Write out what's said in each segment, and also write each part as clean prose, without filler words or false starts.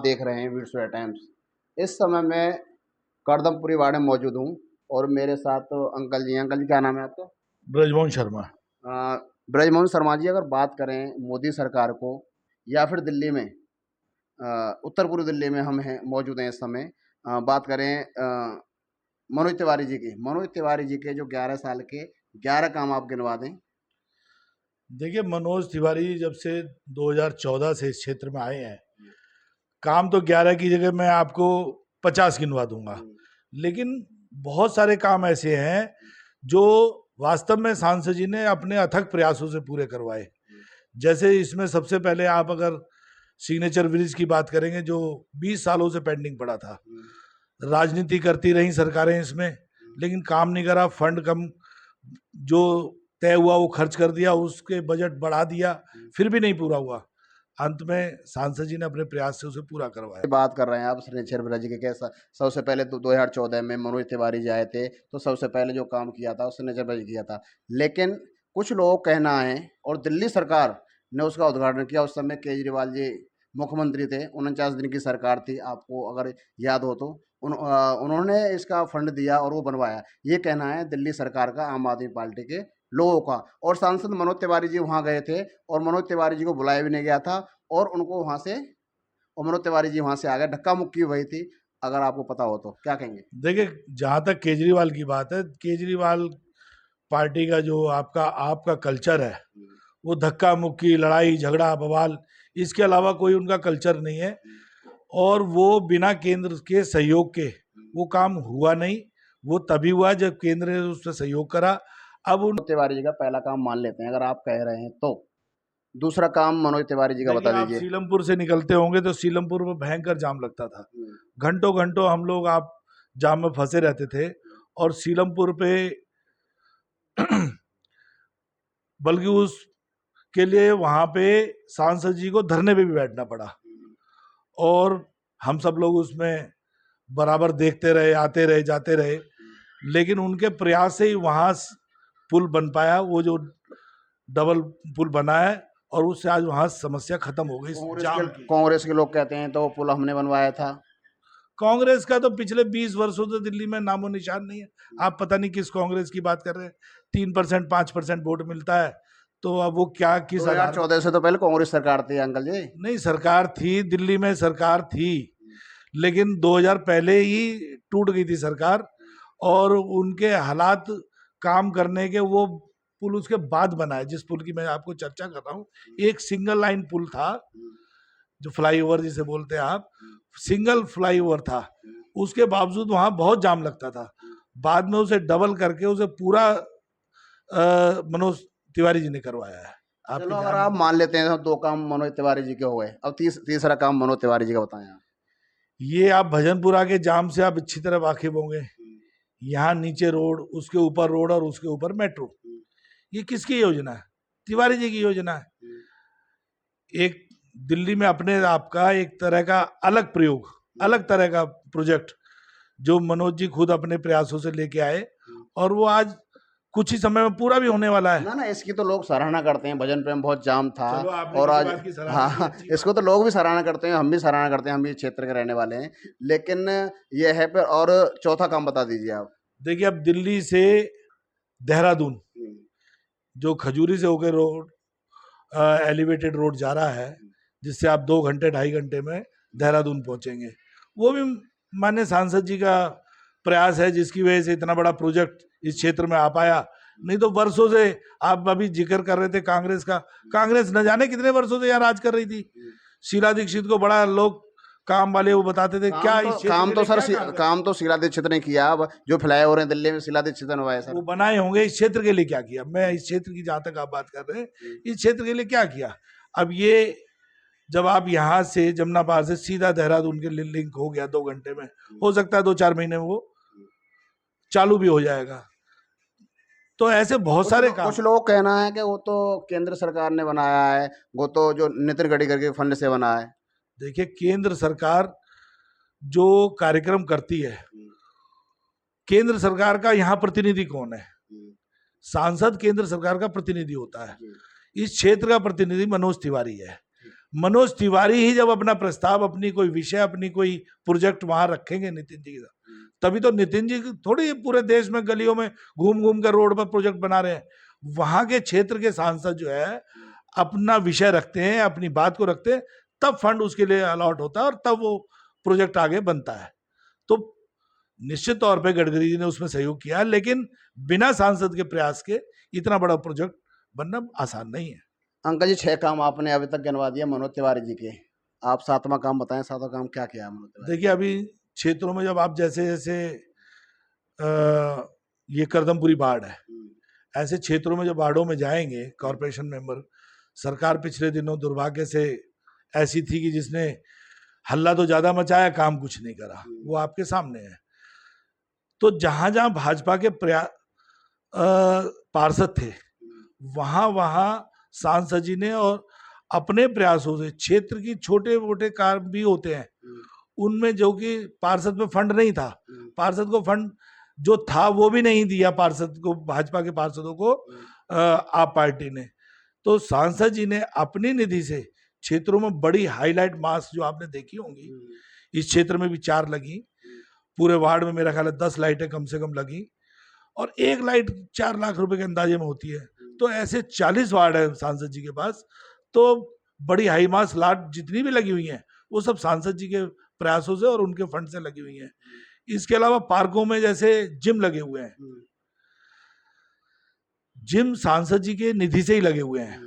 देख रहे हैं विर्सुआ टाइम्स। इस समय मैं करदमपुरी वार्ड में मौजूद हूँ और मेरे साथ तो अंकल जी हैं। अंकल जी, क्या नाम है आपका? ब्रजमोहन शर्मा। ब्रजमोहन शर्मा जी, अगर बात करें मोदी सरकार को या फिर दिल्ली में, उत्तर पूर्व दिल्ली में हम हैं, मौजूद हैं इस समय। बात करें मनोज तिवारी जी की, मनोज तिवारी जी के जो 11 साल के 11 काम आप गिनवा दें। देखिए, मनोज तिवारी जब से 2014 से इस क्षेत्र में आए हैं, काम तो 11 की जगह मैं आपको 50 गिनवा दूंगा, लेकिन बहुत सारे काम ऐसे हैं जो वास्तव में सांसद जी ने अपने अथक प्रयासों से पूरे करवाए। जैसे इसमें सबसे पहले आप अगर सिग्नेचर ब्रिज की बात करेंगे, जो 20 सालों से पेंडिंग पड़ा था। राजनीति करती रही सरकारें इसमें, लेकिन काम नहीं करा। फंड कम जो तय हुआ वो खर्च कर दिया, उसके बजट बढ़ा दिया, फिर भी नहीं पूरा हुआ। अंत में सांसद जी ने अपने प्रयास से उसे पूरा करवाया। बात कर रहे हैं आप सिग्नेचर ब्रिज के, कैसा सबसे पहले तो 2014 में मनोज तिवारी जी आए थे, तो सबसे पहले जो काम किया था उस सिग्नेचर ब्रिज किया था। लेकिन कुछ लोगों का कहना है, और दिल्ली सरकार ने उसका उद्घाटन किया, उस समय केजरीवाल जी मुख्यमंत्री थे, 49 दिन की सरकार थी, आपको अगर याद हो तो। उन्होंने इसका फंड दिया और वो बनवाया। ये कहना है दिल्ली सरकार का, आम आदमी पार्टी के लोगों का। और सांसद मनोज तिवारी जी वहाँ गए थे और मनोज तिवारी जी को बुलाया भी नहीं गया था, और उनको वहाँ से, और मनोज तिवारी जी वहाँ से आ गए, धक्का मुक्की हुई थी। अगर आपको पता हो तो क्या कहेंगे? देखिए, जहाँ तक केजरीवाल की बात है, केजरीवाल पार्टी का जो आपका कल्चर है, वो धक्का मुक्की, लड़ाई झगड़ा, बवाल, इसके अलावा कोई उनका कल्चर नहीं है। और वो बिना केंद्र के सहयोग के वो काम हुआ नहीं। वो तभी हुआ जब केंद्र ने उससे सहयोग करा। अब उन मनोज तिवारी जी का पहला काम मान लेते हैं, अगर आप कह रहे हैं तो। दूसरा काम मनोज तिवारी जी का देखिए, बता आप दीजिए। सीलमपुर से निकलते होंगे तो सीलमपुर में भयंकर जाम लगता था। घंटों घंटों हम लोग आप जाम में फंसे रहते थे। और सीलमपुर पे बल्कि उसके लिए वहां पे सांसद जी को धरने पे भी बैठना पड़ा। और हम सब लोग उसमें बराबर देखते रहे, आते रहे, जाते रहे, लेकिन उनके प्रयास से ही वहां पुल बन पाया, वो जो डबल पुल बना है, और उससे आज वहां समस्या खत्म हो गई जाम की। कांग्रेस के लोग कहते हैं तो वो पुल हमने बनवाया था। कांग्रेस का तो पिछले 20 वर्षों से दिल्ली में नामो निशान नहीं है। आप पता नहीं किस कांग्रेस की बात कर रहे हैं। 3% 5% वोट मिलता है, तो अब वो क्या किस आधार? 2014 से तो पहले कांग्रेस सरकार थी अंकल जी। नहीं, सरकार थी, दिल्ली में सरकार थी, लेकिन 2000 पहले ही टूट गई थी सरकार। और उनके हालात काम करने के, वो पुल उसके बाद बना है, जिस पुल की मैं आपको चर्चा कर रहा हूँ। एक सिंगल लाइन पुल था, जो फ्लाईओवर जिसे बोलते हैं आप, सिंगल फ्लाईओवर था। उसके बावजूद वहां बहुत जाम लगता था। बाद में उसे डबल करके उसे पूरा मनोज तिवारी जी ने करवाया है। चलो, अगर आप मान लेते हैं तो दो काम मनोज तिवारी जी के हो गए, अब तीसरा काम मनोज तिवारी जी का बताएं आप। ये आप भजनपुरा के जाम से आप अच्छी तरह वाकिफ होंगे। यहाँ नीचे रोड, उसके ऊपर रोड, और उसके ऊपर मेट्रो। ये किसकी योजना है? तिवारी जी की योजना है। एक दिल्ली में अपने आप का एक तरह का अलग प्रयोग, अलग तरह का प्रोजेक्ट, जो मनोज जी खुद अपने प्रयासों से लेके आए, और वो आज कुछ ही समय में पूरा भी होने वाला है। ना, इसकी तो लोग सराहना करते हैं, भजन प्रेम बहुत जाम था। चलो, आपने और किसी आज, बात की सराहना की, हाँ, अच्छी इसको तो लोग भी सराहना करते हैं, हम भी सराहना करते हैं, हम भी इस क्षेत्र के रहने वाले हैं। लेकिन ये है पर, और चौथा काम बता दीजिए आप। देखिए, अब दिल्ली से देहरादून जो खजूरी से होकर रोड, एलिवेटेड रोड जा रहा है, जिससे आप 2 घंटे 2.5 घंटे में देहरादून पहुंचेंगे, वो भी माननीय सांसद जी का प्रयास है, जिसकी वजह से इतना बड़ा प्रोजेक्ट इस क्षेत्र में आ पाया। नहीं तो वर्षों से, आप अभी जिक्र कर रहे थे कांग्रेस का, कांग्रेस न जाने कितने वर्षों से यहाँ राज कर रही थी। शीला दीक्षित को बड़ा लोग काम वाले वो बताते थे, क्या इस क्षेत्र के लिए क्या काम कर? काम तो शीला दीक्षित ने किया। अब जो फ्लाईओवर है दिल्ली में, शीला दीक्षित ने बनवाया सर। वो बनाए होंगे, इस क्षेत्र के लिए क्या किया? मैं इस क्षेत्र की, जहां तक आप बात कर रहे हैं, इस क्षेत्र के लिए क्या किया? अब ये जब आप यहाँ से जमुना पार से सीधा देहरादून के लिंक हो गया 2 घंटे में, हो सकता है 2-4 महीने में वो चालू भी हो जाएगा। तो ऐसे बहुत सारे काम। कुछ लोग कहना है कि वो तो केंद्र सरकार ने बनाया है, वो तो जो नितिन गडकरी के फंड से बना है। देखिए, केंद्र सरकार जो कार्यक्रम करती है, केंद्र सरकार का यहाँ प्रतिनिधि कौन है? सांसद केंद्र सरकार का प्रतिनिधि होता है। इस क्षेत्र का प्रतिनिधि मनोज तिवारी है। मनोज तिवारी ही जब अपना प्रस्ताव, अपनी कोई विषय, अपनी कोई प्रोजेक्ट वहां रखेंगे नितिन जी का, तभी तो नितिन जी थोड़ी पूरे देश में गलियों में घूम घूम कर रोड पर प्रोजेक्ट बना रहे हैं। वहां के क्षेत्र के सांसद जो है अपना विषय रखते हैं, अपनी बात को रखते हैं, तब फंड उसके लिए अलॉट होता है और तब वो प्रोजेक्ट आगे बनता है। तो निश्चित तौर पे गडकरी जी ने उसमें सहयोग किया, लेकिन बिना सांसद के प्रयास के इतना बड़ा प्रोजेक्ट बनना आसान नहीं है। अंकल जी 6 काम आपने अभी तक गिनवा दिए मनोज तिवारी जी के, आप 7वां काम बताएं, 7वां काम क्या किया मनोज तिवारी? देखिए, अभी क्षेत्रों में जब आप जैसे जैसे ये करदमपुरी बाढ़ है, ऐसे क्षेत्रों में जब बाढ़ों में जाएंगे कॉरपोरेशन मेंबर, सरकार पिछले दिनों दुर्भाग्य से ऐसी थी कि जिसने हल्ला तो ज्यादा मचाया, काम कुछ नहीं करा, वो आपके सामने है। तो जहां जहां भाजपा के पार्षद थे, वहां वहां सांसद जी ने और अपने प्रयासों से, क्षेत्र की छोटे मोटे काम भी होते हैं उनमें, जो कि पार्षद में फंड नहीं था, पार्षद को फंड जो था वो भी नहीं दिया पार्षद को, भाजपा के पार्षदों को आप पार्टी ने। तो सांसद जी ने अपनी निधि से क्षेत्रों में बड़ी हाईलाइट मास्क जो आपने देखी होंगी, इस क्षेत्र में भी 4 लगी, पूरे वार्ड में मेरा ख्याल है 10 लाइटें कम से कम लगी, और 1 लाइट 4 लाख रुपए के अंदाजे में होती है। तो ऐसे 40 वार्ड है सांसद जी के पास, तो बड़ी हाई मास लाइट जितनी भी लगी हुई हैं वो सब सांसद जी के प्रयासों से और उनके फंड से लगी हुई हैं। इसके अलावा पार्कों में जैसे जिम लगे हुए हैं, जिम सांसद जी के निधि से ही लगे हुए हैं।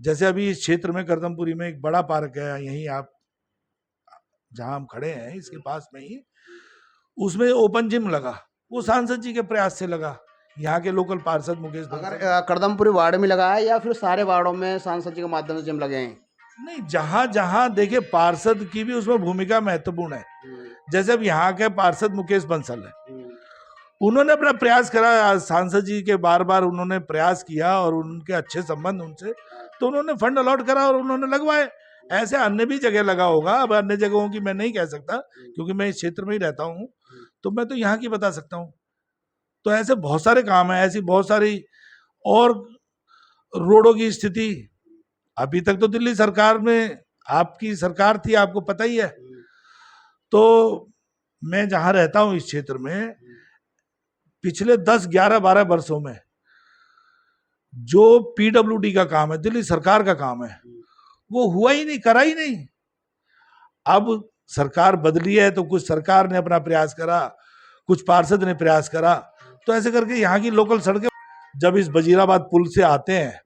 जैसे अभी इस क्षेत्र में करदमपुरी में एक बड़ा पार्क है, यहीं आप जहां हम खड़े हैं इसके पास में ही, उसमें ओपन जिम लगा, वो सांसद जी के प्रयास से लगा, यहाँ के लोकल पार्षद मुकेश अगर करदमपुरी वार्ड में लगा है या फिर सारे वार्डों में सांसद जी के माध्यम से जिम लगे हैं? नहीं, जहां जहां देखिए पार्षद की भी उसमें भूमिका महत्वपूर्ण है। जैसे अब यहाँ के पार्षद मुकेश बंसल है, उन्होंने अपना प्रयास करा, सांसद जी के बार बार उन्होंने प्रयास किया और उनके अच्छे संबंध उनसे, तो उन्होंने फंड अलॉट करा और उन्होंने लगवाए। ऐसे अन्य भी जगह लगा होगा, अब अन्य जगहों की मैं नहीं कह सकता क्योंकि मैं इस क्षेत्र में ही रहता हूँ, तो मैं तो यहाँ की बता सकता हूँ। तो ऐसे बहुत सारे काम है, ऐसी बहुत सारी, और रोडों की स्थिति, अभी तक तो दिल्ली सरकार में आपकी सरकार थी, आपको पता ही है। तो मैं जहां रहता हूं इस क्षेत्र में, पिछले 10, 11, 12 वर्षों में जो पीडब्ल्यूडी का काम है, दिल्ली सरकार का काम है, वो हुआ ही नहीं, करा ही नहीं। अब सरकार बदली है तो कुछ सरकार ने अपना प्रयास करा, कुछ पार्षद ने प्रयास करा, तो ऐसे करके यहाँ की लोकल सड़कें, जब इस वजीराबाद पुल से आते हैं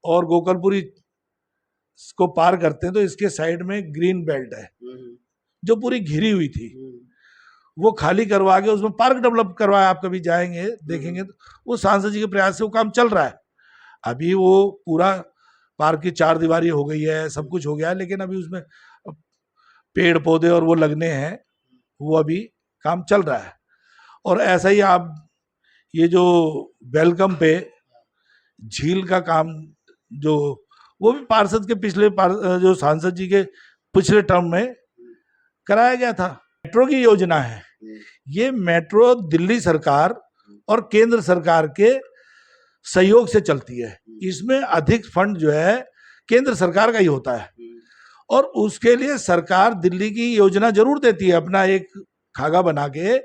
और गोकलपुरी को पार करते हैं, तो इसके साइड में ग्रीन बेल्ट है जो पूरी घिरी हुई थी, वो खाली करवा के उसमें पार्क डेवलप करवाया। आप कभी जाएंगे देखेंगे तो वो सांसद जी के प्रयास से वो काम चल रहा है। अभी वो पूरा पार्क की 4 दीवारी हो गई है, सब कुछ हो गया है, लेकिन अभी उसमें पेड़ पौधे और वो लगने हैं, वो अभी काम चल रहा है। और ऐसा ही आप ये जो वेलकम पे झील का काम, जो वो भी पार्षद के पिछले जो सांसद जी के पिछले टर्म में कराया गया था। मेट्रो की योजना है, ये मेट्रो दिल्ली सरकार और केंद्र सरकार के सहयोग से चलती है, इसमें अधिक फंड जो है केंद्र सरकार का ही होता है, और उसके लिए सरकार दिल्ली की योजना जरूर देती है अपना एक खागा बना के,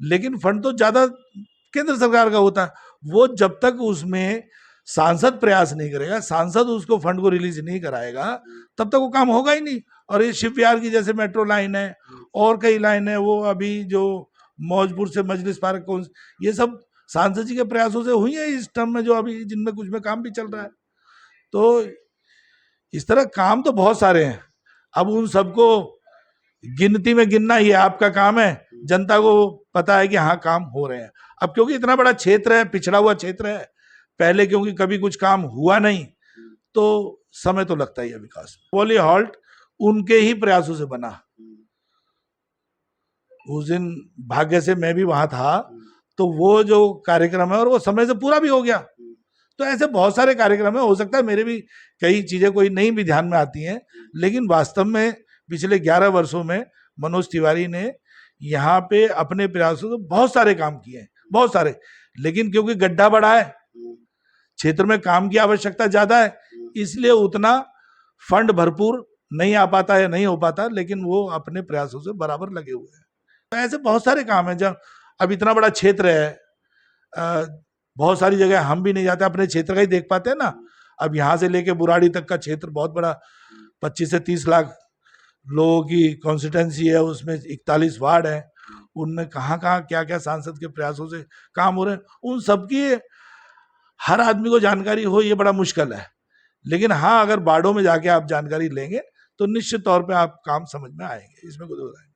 लेकिन फंड तो ज्यादा केंद्र सरकार का होता है। वो जब तक उसमें सांसद प्रयास नहीं करेगा, सांसद उसको फंड को रिलीज नहीं कराएगा, तब तक वो काम होगा ही नहीं। और ये शिप यार्ड की जैसे मेट्रो लाइन है और कई लाइन है, वो अभी जो मौजपुर से मजलिस पार्क, ये सब सांसद जी के प्रयासों से हुई है इस टर्म में, जो अभी जिनमें कुछ में काम भी चल रहा है। तो इस तरह काम तो बहुत सारे हैं, अब उन सबको गिनती में गिनना ये आपका काम है, जनता को पता है कि हाँ काम हो रहे हैं। अब क्योंकि इतना बड़ा क्षेत्र है, पिछड़ा हुआ क्षेत्र है, पहले क्योंकि कभी कुछ काम हुआ नहीं, तो समय तो लगता ही है विकास। पोली हॉल्ट उनके ही प्रयासों से बना, उस दिन भाग्य से मैं भी वहां था, तो वो जो कार्यक्रम है और वो समय से पूरा भी हो गया। तो ऐसे बहुत सारे कार्यक्रम है, हो सकता है मेरे भी कई चीजें कोई नहीं भी ध्यान में आती हैं, लेकिन वास्तव में पिछले 11 वर्षों में मनोज तिवारी ने यहाँ पे अपने प्रयासों से बहुत सारे काम किए हैं, बहुत सारे, लेकिन क्योंकि गड्ढा बड़ा है, क्षेत्र में काम की आवश्यकता ज्यादा है, इसलिए उतना फंड भरपूर नहीं आ पाता या नहीं हो पाता, लेकिन वो अपने प्रयासों से बराबर लगे हुए हैं। तो ऐसे बहुत सारे काम हैं। जब अब इतना बड़ा क्षेत्र है, बहुत सारी जगह हम भी नहीं जाते, अपने क्षेत्र का ही देख पाते हैं ना। अब यहाँ से लेके बुराड़ी तक का क्षेत्र बहुत बड़ा, 25 से 30 लाख लोगों की कॉन्स्टिट्यूंसी है, उसमें 41 वार्ड है, उनमें कहाँ कहाँ क्या क्या सांसद के प्रयासों से काम हो रहे हैं, उन सबकी हर आदमी को जानकारी हो ये बड़ा मुश्किल है। लेकिन हाँ, अगर बाड़ों में जाके आप जानकारी लेंगे तो निश्चित तौर पे आप काम समझ में आएंगे, इसमें कोई दो राय नहीं।